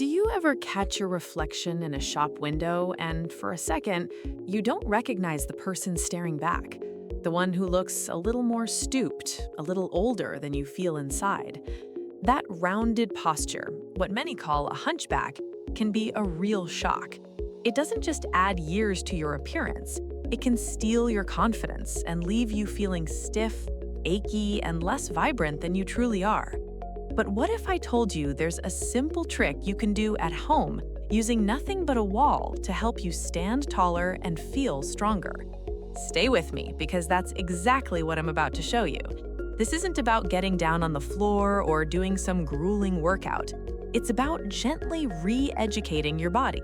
Do you ever catch your reflection in a shop window and for a second, you don't recognize the person staring back? The one who looks a little more stooped, a little older than you feel inside. That rounded posture, what many call a hunchback, can be a real shock. It doesn't just add years to your appearance, it can steal your confidence and leave you feeling stiff, achy, and less vibrant than you truly are. But what if I told you there's a simple trick you can do at home using nothing but a wall to help you stand taller and feel stronger? Stay with me because that's exactly what I'm about to show you. This isn't about getting down on the floor or doing some grueling workout. It's about gently re-educating your body.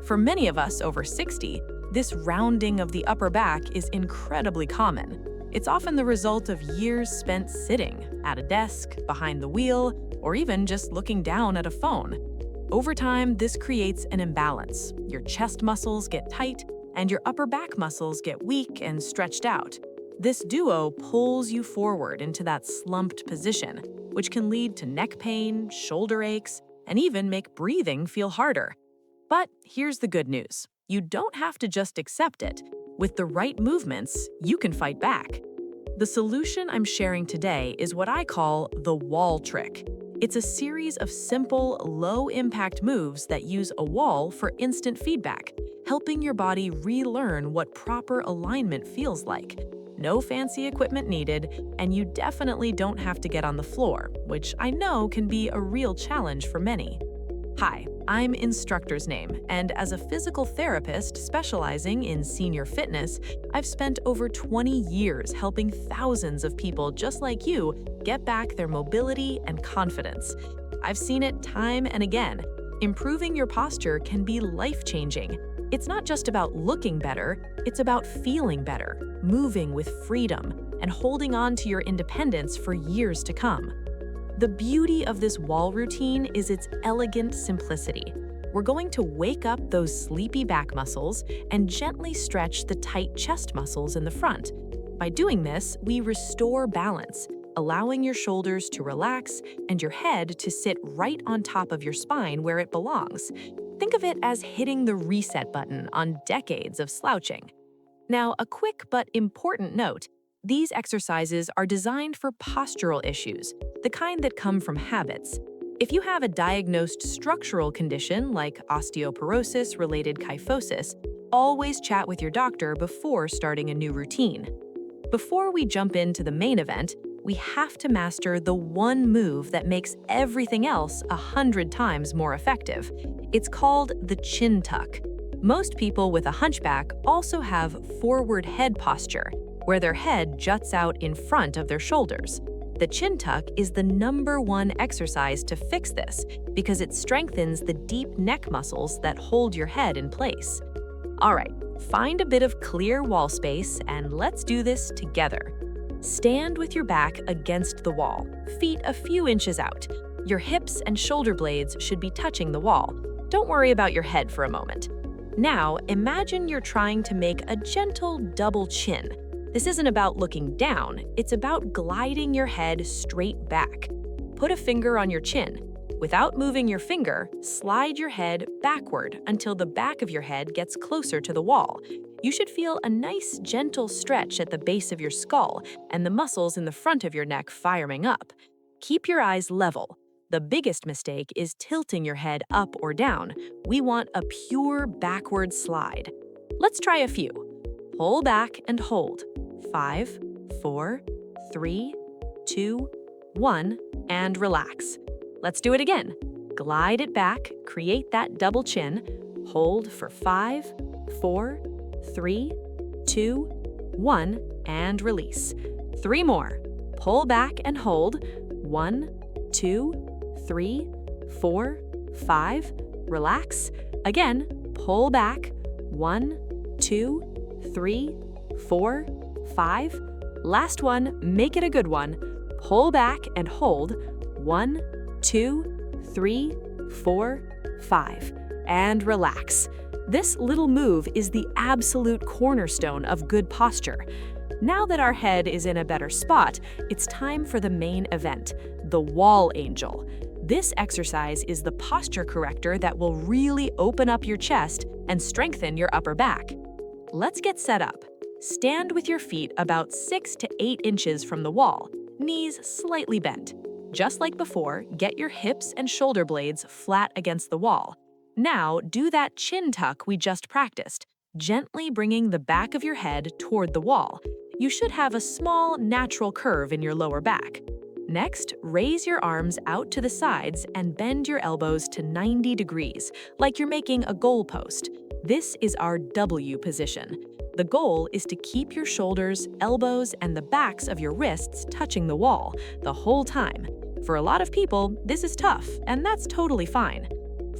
For many of us over 60, this rounding of the upper back is incredibly common. It's often the result of years spent sitting, at a desk, behind the wheel, or even just looking down at a phone. Over time, this creates an imbalance. Your chest muscles get tight, and your upper back muscles get weak and stretched out. This duo pulls you forward into that slumped position, which can lead to neck pain, shoulder aches, and even make breathing feel harder. But here's the good news. You don't have to just accept it. With the right movements, you can fight back. The solution I'm sharing today is what I call the wall trick. It's a series of simple, low-impact moves that use a wall for instant feedback, helping your body relearn what proper alignment feels like. No fancy equipment needed, and you definitely don't have to get on the floor, which I know can be a real challenge for many. Hi, I'm Instructor's Name, and as a physical therapist specializing in senior fitness, I've spent over 20 years helping thousands of people just like you get back their mobility and confidence. I've seen it time and again. Improving your posture can be life-changing. It's not just about looking better, it's about feeling better, moving with freedom, and holding on to your independence for years to come. The beauty of this wall routine is its elegant simplicity. We're going to wake up those sleepy back muscles and gently stretch the tight chest muscles in the front. By doing this, we restore balance, allowing your shoulders to relax and your head to sit right on top of your spine where it belongs. Think of it as hitting the reset button on decades of slouching. Now, a quick but important note. These exercises are designed for postural issues, the kind that come from habits. If you have a diagnosed structural condition like osteoporosis-related kyphosis, always chat with your doctor before starting a new routine. Before we jump into the main event, we have to master the one move that makes everything else 100 times more effective. It's called the chin tuck. Most people with a hunchback also have forward head posture, where their head juts out in front of their shoulders. The chin tuck is the #1 exercise to fix this because it strengthens the deep neck muscles that hold your head in place. All right, find a bit of clear wall space and let's do this together. Stand with your back against the wall, feet a few inches out. Your hips and shoulder blades should be touching the wall. Don't worry about your head for a moment. Now, imagine you're trying to make a gentle double chin. This isn't about looking down, it's about gliding your head straight back. Put a finger on your chin. Without moving your finger, slide your head backward until the back of your head gets closer to the wall. You should feel a nice, gentle stretch at the base of your skull and the muscles in the front of your neck firing up. Keep your eyes level. The biggest mistake is tilting your head up or down. We want a pure backward slide. Let's try a few. Pull back and hold. 5, 4, 3, 2, 1, and relax. Let's do it again. Glide it back, create that double chin. Hold for 5, 4, 3, 2, 1, and release. 3 more. Pull back and hold. 1, 2, 3, 4, 5. Relax. Again, pull back. 1, 2, 3, 4, 5. Last one, make it a good one. Pull back and hold. 1, 2, 3, 4, 5. And relax. This little move is the absolute cornerstone of good posture. Now that our head is in a better spot, it's time for the main event, the wall angel. This exercise is the posture corrector that will really open up your chest and strengthen your upper back. Let's get set up. Stand with your feet about 6 to 8 inches from the wall, knees slightly bent. Just like before, get your hips and shoulder blades flat against the wall. Now, do that chin tuck we just practiced, gently bringing the back of your head toward the wall. You should have a small, natural curve in your lower back. Next, raise your arms out to the sides and bend your elbows to 90 degrees, like you're making a goalpost. This is our W position. The goal is to keep your shoulders, elbows, and the backs of your wrists touching the wall the whole time. For a lot of people, this is tough, and that's totally fine.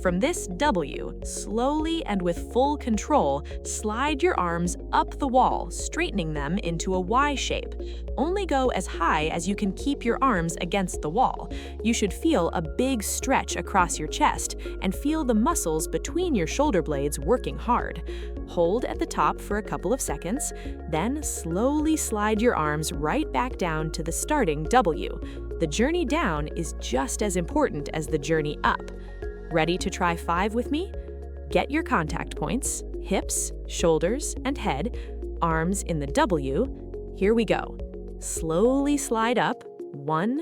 From this W, slowly and with full control, slide your arms up the wall, straightening them into a Y shape. Only go as high as you can keep your arms against the wall. You should feel a big stretch across your chest and feel the muscles between your shoulder blades working hard. Hold at the top for a couple of seconds, then slowly slide your arms right back down to the starting W. The journey down is just as important as the journey up. Ready to try 5 with me? Get your contact points, hips, shoulders, and head, arms in the W. Here we go. Slowly slide up, 1,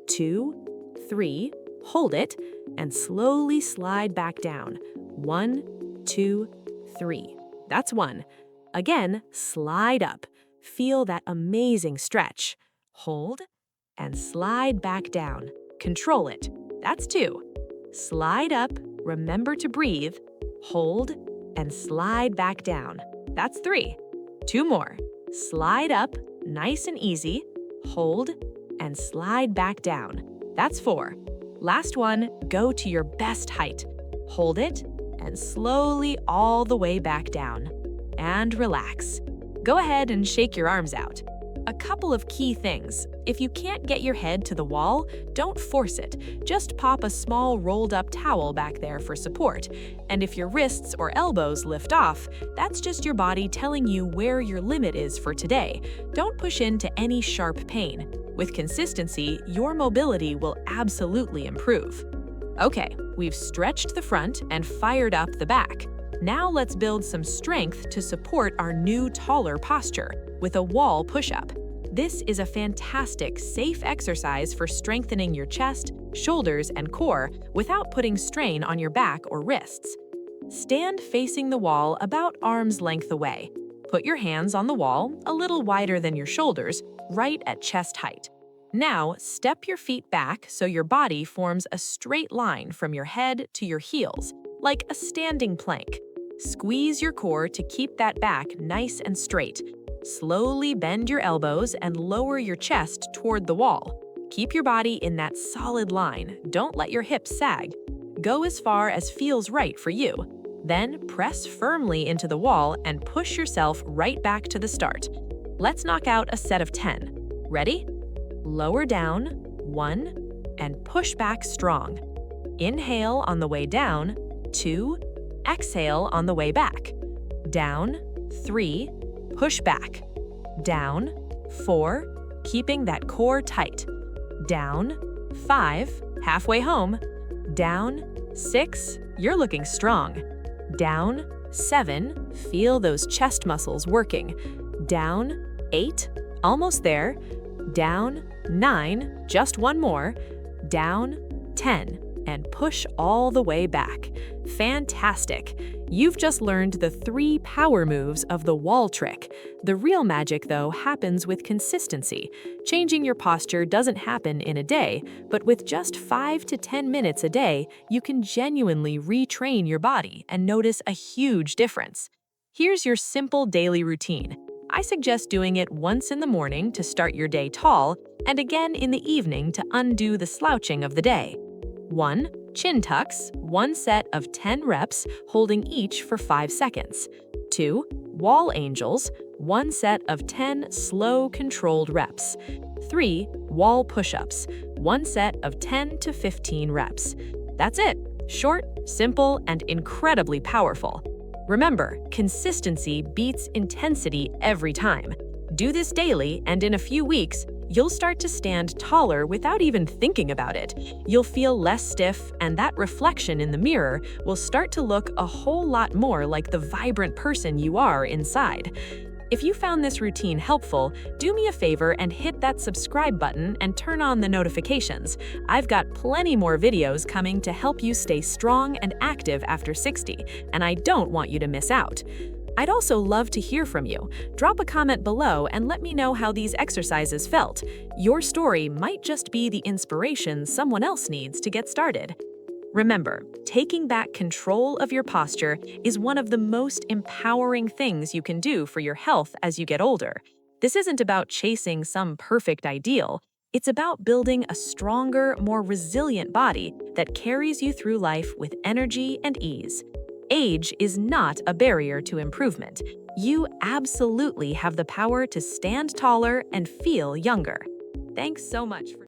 2, 3, hold it, and slowly slide back down, 1, 2, 3. That's 1. Again, slide up. Feel that amazing stretch. Hold, and slide back down. Control it. That's 2. Slide up, remember to breathe, hold, and slide back down. That's 3. 2 more. Slide up, nice and easy, hold, and slide back down. That's 4. Last one, go to your best height. Hold it, and slowly all the way back down. And relax. Go ahead and shake your arms out. A couple of key things. If you can't get your head to the wall, don't force it. Just pop a small rolled-up towel back there for support. And if your wrists or elbows lift off, that's just your body telling you where your limit is for today. Don't push into any sharp pain. With consistency, your mobility will absolutely improve. Okay, we've stretched the front and fired up the back. Now let's build some strength to support our new taller posture with a wall push-up. This is a fantastic, safe exercise for strengthening your chest, shoulders, and core without putting strain on your back or wrists. Stand facing the wall about arm's length away. Put your hands on the wall, a little wider than your shoulders, right at chest height. Now, step your feet back so your body forms a straight line from your head to your heels, like a standing plank. Squeeze your core to keep that back nice and straight. Slowly bend your elbows and lower your chest toward the wall. Keep your body in that solid line. Don't let your hips sag. Go as far as feels right for you. Then press firmly into the wall and push yourself right back to the start. Let's knock out a set of 10. Ready? Lower down, 1, and push back strong. Inhale on the way down, 2, exhale on the way back. Down, 3, push back. Down, 4, keeping that core tight. Down, 5, halfway home. Down, 6, you're looking strong. Down, 7, feel those chest muscles working. Down, 8, almost there. Down, 9, just one more. Down, 10, and push all the way back. Fantastic! You've just learned the 3 power moves of the wall trick. The real magic, though, happens with consistency. Changing your posture doesn't happen in a day, but with just 5 to 10 minutes a day, you can genuinely retrain your body and notice a huge difference. Here's your simple daily routine. I suggest doing it once in the morning to start your day tall, and again in the evening to undo the slouching of the day. 1. Chin tucks, 1 set of 10 reps, holding each for 5 seconds. 2. Wall angels, 1 set of 10 slow, controlled reps. 3. Wall push-ups, 1 set of 10 to 15 reps. That's it. Short, simple, and incredibly powerful. Remember, consistency beats intensity every time. Do this daily, and in a few weeks, you'll start to stand taller without even thinking about it. You'll feel less stiff, and that reflection in the mirror will start to look a whole lot more like the vibrant person you are inside. If you found this routine helpful, do me a favor and hit that subscribe button and turn on the notifications. I've got plenty more videos coming to help you stay strong and active after 60, and I don't want you to miss out. I'd also love to hear from you. Drop a comment below and let me know how these exercises felt. Your story might just be the inspiration someone else needs to get started. Remember, taking back control of your posture is one of the most empowering things you can do for your health as you get older. This isn't about chasing some perfect ideal. It's about building a stronger, more resilient body that carries you through life with energy and ease. Age is not a barrier to improvement. You absolutely have the power to stand taller and feel younger. Thanks so much for